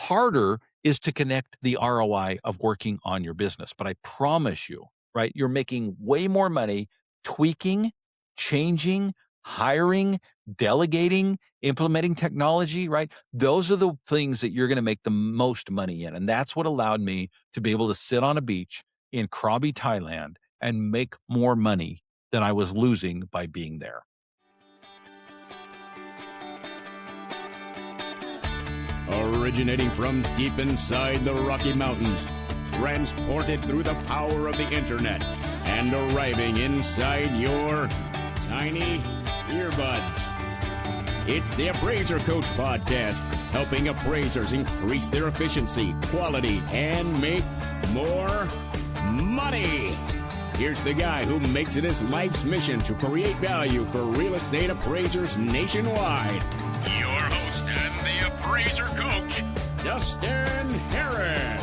harder is to connect the ROI of working on your business. But I promise you, right, you're making way more money tweaking, changing, hiring, delegating, implementing technology, right? Those are the things that you're going to make the most money in. And that's what allowed me to be able to sit on a beach in Krabi, Thailand, and make more money than I was losing by being there. Originating from deep inside the Rocky Mountains, transported through the power of the internet, and arriving inside your tiny earbuds. It's the Appraiser Coach podcast, helping appraisers increase their efficiency, quality, and make more money. Here's the guy who makes it his life's mission to create value for real estate appraisers nationwide. Your host and the Appraiser Coach, Dustin Harris.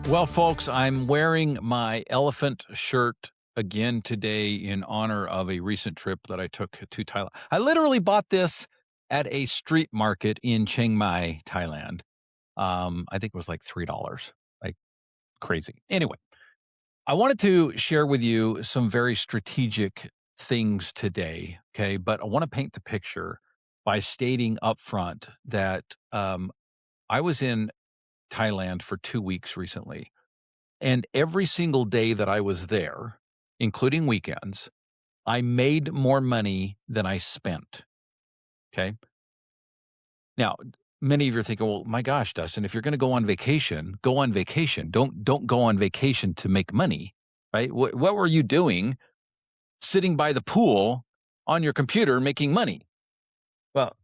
Well, folks, I'm wearing my elephant shirt again today in honor of a recent trip that I took to Thailand. I literally bought this at a street market in Chiang Mai, Thailand. I think it was like $3, like crazy. Anyway, I wanted to share with you some very strategic things today, okay? But I want to paint the picture by stating up front that I was in Thailand for 2 weeks recently, and every single day that I was there, including weekends, I made more money than I spent, okay? Now, many of you are thinking, well, my gosh, Dustin, if you're going to go on vacation, go on vacation. Don't go on vacation to make money, right? What were you doing sitting by the pool on your computer making money? Well,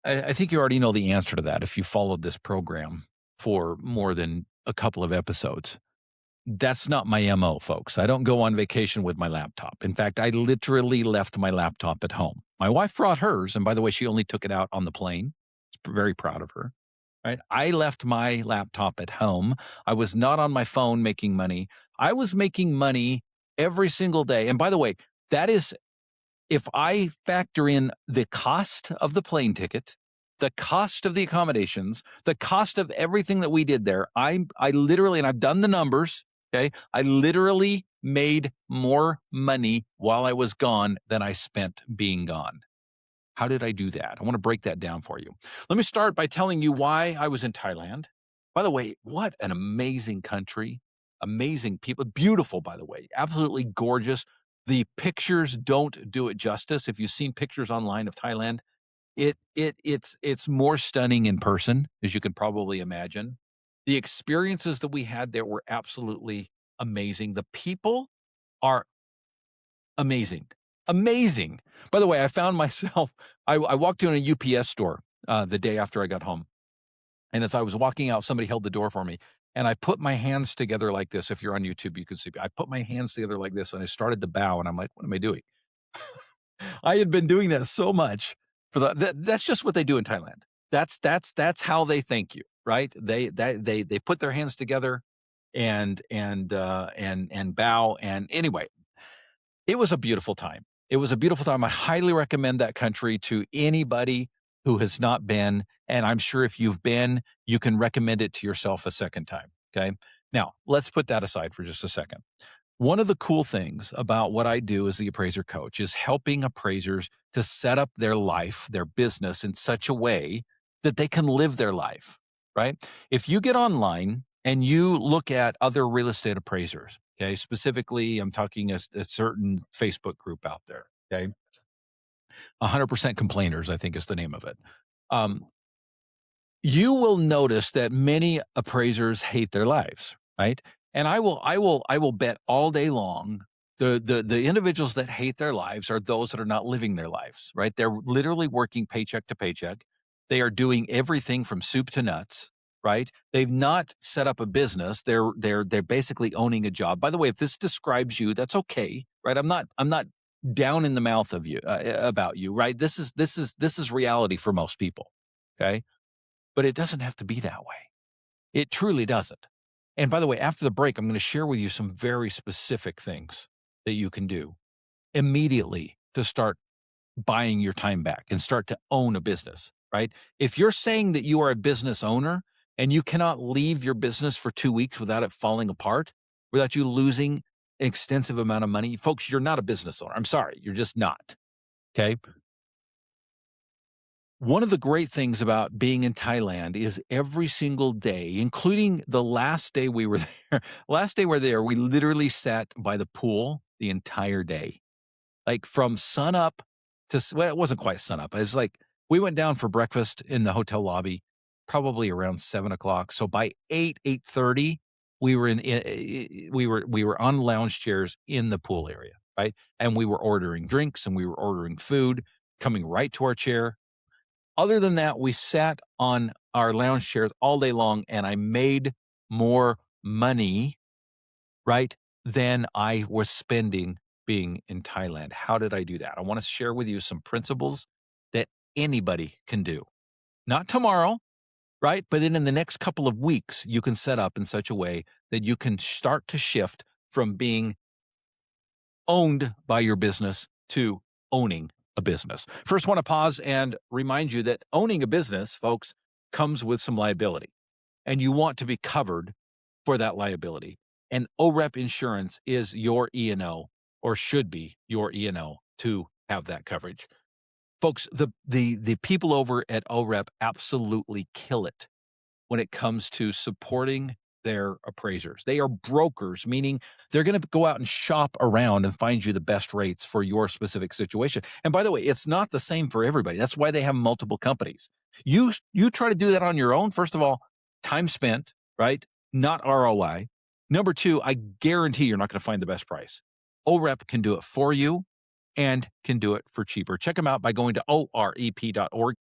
I think you already know the answer to that if you followed this program for more than a couple of episodes. That's not my MO, folks. I don't go on vacation with my laptop. In fact, I literally left my laptop at home. My wife brought hers, and by the way, she only took it out on the plane. Very proud of her, right? I left my laptop at home. I was not on my phone making money. I was making money every single day. And by the way, that is, if I factor in the cost of the plane ticket, the cost of the accommodations, the cost of everything that we did there, I literally, and I've done the numbers, okay? I literally made more money while I was gone than I spent being gone. How did I do that? I want to break that down for you. Let me start by telling you why I was in Thailand. By the way, what an amazing country, amazing people, beautiful, by the way, absolutely gorgeous. The pictures don't do it justice. If you've seen pictures online of Thailand, it's more stunning in person, as you can probably imagine. The experiences that we had there were absolutely amazing. The people are amazing. Amazing. By the way, I found myself, I walked in a UPS store the day after I got home. And as I was walking out, somebody held the door for me. And I put my hands together like this. If you're on YouTube, you can see me. I put my hands together like this and I started to bow. And I'm like, what am I doing? I had been doing that so much for that's just what they do in Thailand. That's how they thank you, right? They put their hands together and bow. And anyway, it was a beautiful time. It was a beautiful time. I highly recommend that country to anybody who has not been. And I'm sure if you've been, you can recommend it to yourself a second time. Okay. Now, let's put that aside for just a second. One of the cool things about what I do as the appraiser coach is helping appraisers to set up their life, their business in such a way that they can live their life, right? If you get online and you look at other real estate appraisers, okay, specifically, I'm talking a certain Facebook group out there, okay? 100% Complainers, I think is the name of it. You will notice that many appraisers hate their lives, right? And I will bet all day long the individuals that hate their lives are those that are not living their lives, right? They're literally working paycheck to paycheck. They are doing everything from soup to nuts, right? They've not set up a business. They're basically owning a job. By the way, if this describes you, that's okay, right? I'm not down in the mouth of you about you, right? This is reality for most people, okay? But it doesn't have to be that way. It truly doesn't. And by the way, after the break, I'm going to share with you some very specific things that you can do immediately to start buying your time back and start to own a business. right? If you're saying that you are a business owner and you cannot leave your business for 2 weeks without it falling apart, without you losing an extensive amount of money, folks, you're not a business owner. I'm sorry, you're just not. Okay. One of the great things about being in Thailand is every single day, including the last day we were there, last day we're there, we literally sat by the pool the entire day. Like from sun up to well, it wasn't quite sun up. It was like we went down for breakfast in the hotel lobby, probably around 7 o'clock. So by 8:30, we were we were on lounge chairs in the pool area, right? And we were ordering drinks and we were ordering food, coming right to our chair. Other than that, we sat on our lounge chairs all day long, and I made more money, right, than I was spending being in Thailand. How did I do that? I want to share with you some principles that anybody can do. Not tomorrow, right? But then in the next couple of weeks, you can set up in such a way that you can start to shift from being owned by your business to owning a business. First, want to pause and remind you that owning a business, folks, comes with some liability, and you want to be covered for that liability. And OREP insurance is your E&O, or should be your E&O, to have that coverage. Folks, the people over at OREP absolutely kill it when it comes to supporting their appraisers. They are brokers, meaning they're going to go out and shop around and find you the best rates for your specific situation. And by the way, it's not the same for everybody. That's why they have multiple companies. You try to do that on your own. First of all, time spent, right? Not ROI. Number two, I guarantee you're not going to find the best price. OREP can do it for you and can do it for cheaper. Check them out by going to orep.org.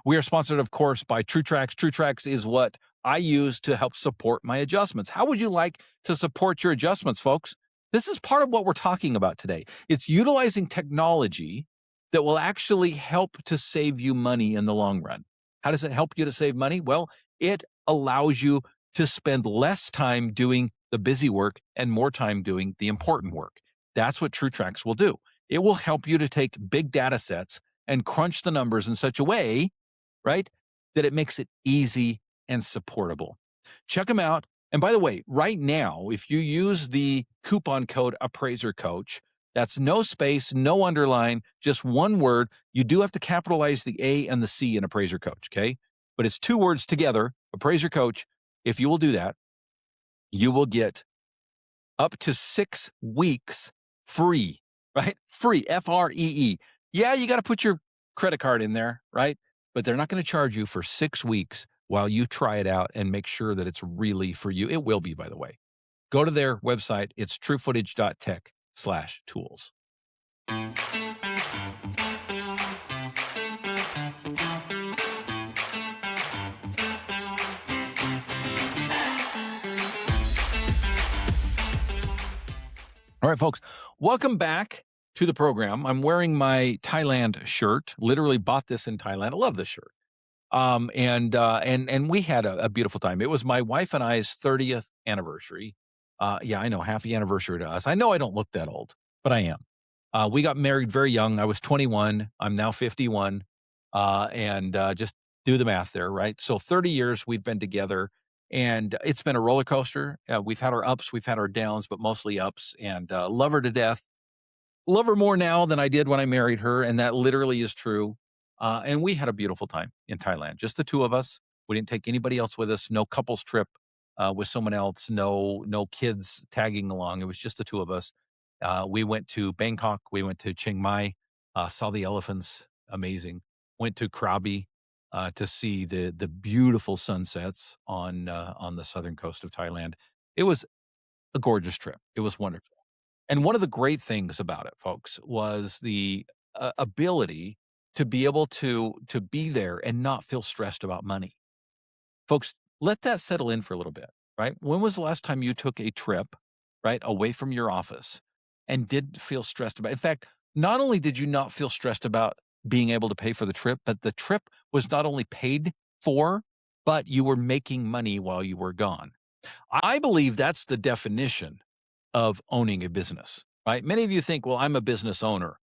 We are sponsored, of course, by TrueTrax. TrueTrax is what I use to help support my adjustments. How would you like to support your adjustments, folks? This is part of what we're talking about today. It's utilizing technology that will actually help to save you money in the long run. How does it help you to save money? Well, it allows you to spend less time doing the busy work and more time doing the important work. That's what TrueTrax will do. It will help you to take big data sets and crunch the numbers in such a way, right, that it makes it easy and supportable. Check them out. And by the way, right now, if you use the coupon code AppraiserCoach, that's no space, no underline, just one word. You do have to capitalize the A and the C in AppraiserCoach, okay? But it's two words together, AppraiserCoach. If you will do that, you will get up to 6 weeks free, right? Free, Free. Yeah, you got to put your credit card in there, right? But they're not going to charge you for 6 weeks while you try it out and make sure that it's really for you. It will be, by the way. Go to their website. It's truefootage.tech/tools. All right, folks, welcome back to the program. I'm wearing my Thailand shirt. Literally bought this in Thailand. I love this shirt. And we had a beautiful time. It was my wife and I's 30th anniversary. Yeah, I know, happy anniversary to us. I know I don't look that old, but I am. We got married very young. I was 21. I'm now 51. And just do the math there, right? So 30 years we've been together, and it's been a roller coaster. We've had our ups, we've had our downs, but mostly ups, and love her to death. Love her more now than I did when I married her, and that literally is true. And we had a beautiful time in Thailand, just the two of us. We didn't take anybody else with us. No couples trip with someone else. No kids tagging along. It was just the two of us. We went to Bangkok. We went to Chiang Mai. Saw the elephants. Amazing. Went to Krabi to see the beautiful sunsets on the southern coast of Thailand. It was a gorgeous trip. It was wonderful. And one of the great things about it, folks, was the ability to be able to be there and not feel stressed about money. Folks, let that settle in for a little bit, right? When was the last time you took a trip, right, away from your office and did feel stressed about? In fact, not only did you not feel stressed about being able to pay for the trip, but the trip was not only paid for, but you were making money while you were gone. I believe that's the definition of owning a business, right? Many of you think, well, I'm a business owner.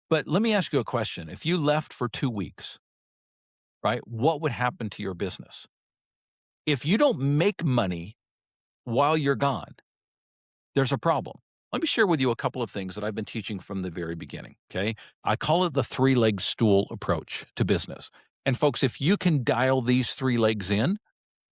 But let me ask you a question. If you left for 2 weeks right? What would happen to your business? If you don't make money while you're gone, there's a problem. Let me share with you a couple of things that I've been teaching from the very beginning. Okay. I call it the 3-leg stool approach to business. And folks, if you can dial these 3 legs in,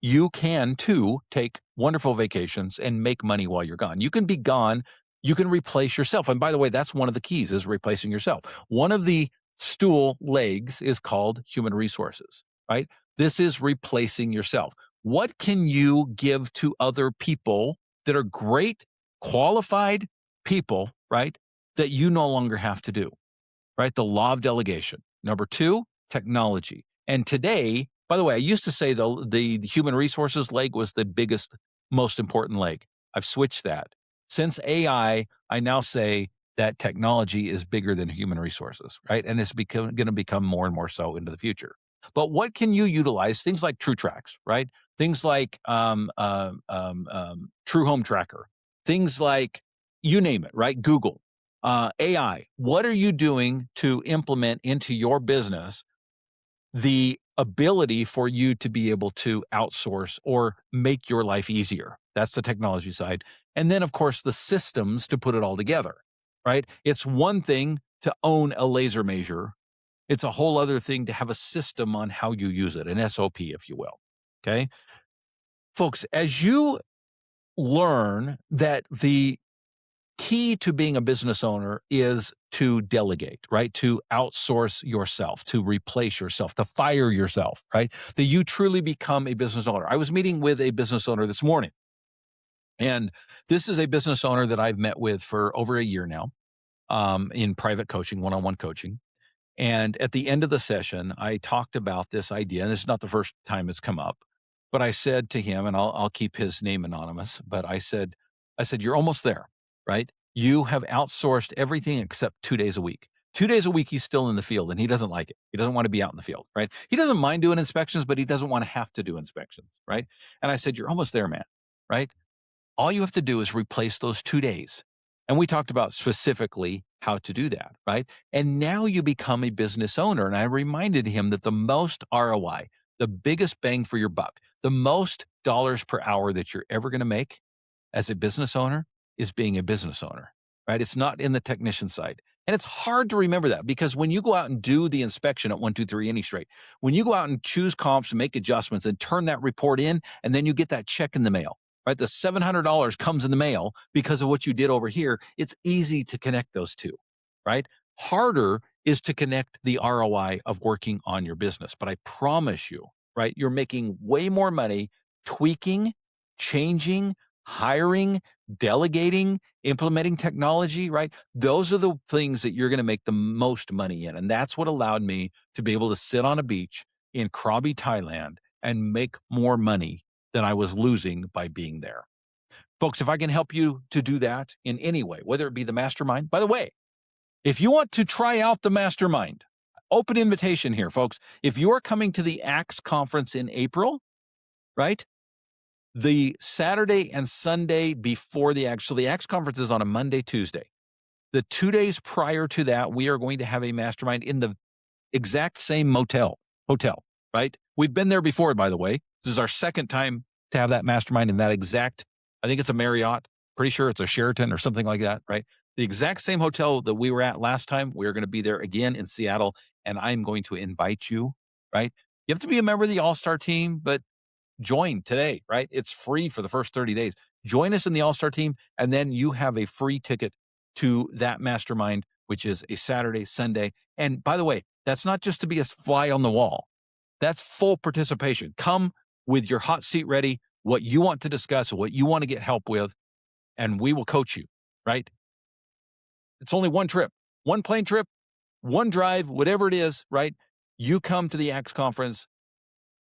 you can too take wonderful vacations and make money while you're gone. You can be gone. You can replace yourself. And by the way, that's one of the keys is replacing yourself. One of the stool legs is called human resources, right? This is replacing yourself. What can you give to other people that are great, qualified people, right? That you no longer have to do, right? The law of delegation. Number 2, technology. And today, by the way, I used to say the human resources leg was the biggest, most important leg. I've switched that. Since AI, I now say that technology is bigger than human resources, right? And it's going to become more and more so into the future. But what can you utilize? Things like TrueTracks, right? Things like True Home Tracker, things like you name it, right? Google, AI. What are you doing to implement into your business the ability for you to be able to outsource or make your life easier? That's the technology side. And then, of course, the systems to put it all together, right? It's one thing to own a laser measure. It's a whole other thing to have a system on how you use it, an SOP, if you will. Okay. Folks, as you learn that the key to being a business owner is to delegate, right? To outsource yourself, to replace yourself, to fire yourself, right? That you truly become a business owner. I was meeting with a business owner this morning, and this is a business owner that I've met with for over a year now in private coaching, one-on-one coaching. And at the end of the session, I talked about this idea, and this is not the first time it's come up, but I said to him, and I'll keep his name anonymous, but I said, you're almost there, right? You have outsourced everything except 2 days a week. 2 days a week, he's still in the field, and he doesn't like it. He doesn't want to be out in the field, right? He doesn't mind doing inspections, but he doesn't want to have to do inspections, right? And I said, you're almost there, man, right? All you have to do is replace those 2 days. And we talked about specifically how to do that, right? And now you become a business owner. And I reminded him that the most ROI, the biggest bang for your buck, the most dollars per hour that you're ever going to make as a business owner is being a business owner, right? It's not in the technician side. And it's hard to remember that because when you go out and do the inspection at 1, 2, 3 Any Straight, when you go out and choose comps and make adjustments and turn that report in, and then you get that check in the mail, right? The $700 comes in the mail because of what you did over here. It's easy to connect those two, right? Harder is to connect the ROI of working on your business. But I promise you, right? You're making way more money tweaking, changing, hiring, delegating, implementing technology, right? Those are the things that you're going to make the most money in. And that's what allowed me to be able to sit on a beach in Krabi, Thailand and make more money than I was losing by being there. Folks, if I can help you to do that in any way, whether it be the mastermind, by the way, if you want to try out the mastermind, open invitation here, folks. If you are coming to the ACTS conference in April, right? The Saturday and Sunday before the ACTS, so the ACTS conference is on a Monday, Tuesday. The 2 days prior to that, we are going to have a mastermind in the exact same hotel, right? We've been there before, by the way. This is our second time to have that mastermind in that exact, I think it's a Marriott, pretty sure it's a Sheraton or something like that, right? The exact same hotel that we were at last time. We're going to be there again in Seattle, and I'm going to invite you, right? You have to be a member of the All-Star team, but join today, right? It's free for the first 30 days. Join us in the All-Star team, and then you have a free ticket to that mastermind, which is a Saturday, Sunday. And by the way, that's not just to be a fly on the wall. That's full participation. Come with your hot seat ready, what you want to discuss, what you want to get help with, and we will coach you, right? It's only one trip, one plane trip, one drive, whatever it is, right? You come to the ACTS conference,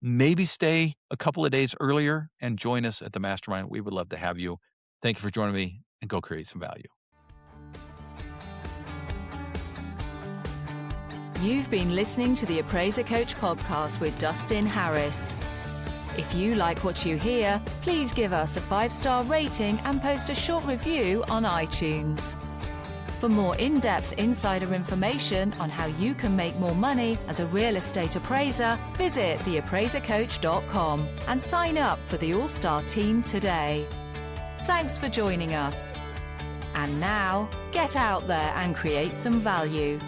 maybe stay a couple of days earlier and join us at the mastermind. We would love to have you. Thank you for joining me, and go create some value. You've been listening to the Appraiser Coach podcast with Dustin Harris. If you like what you hear, please give us a 5-star rating and post a short review on iTunes. For more in-depth insider information on how you can make more money as a real estate appraiser, visit TheAppraiserCoach.com and sign up for the All-Star team today. Thanks for joining us. And now, get out there and create some value.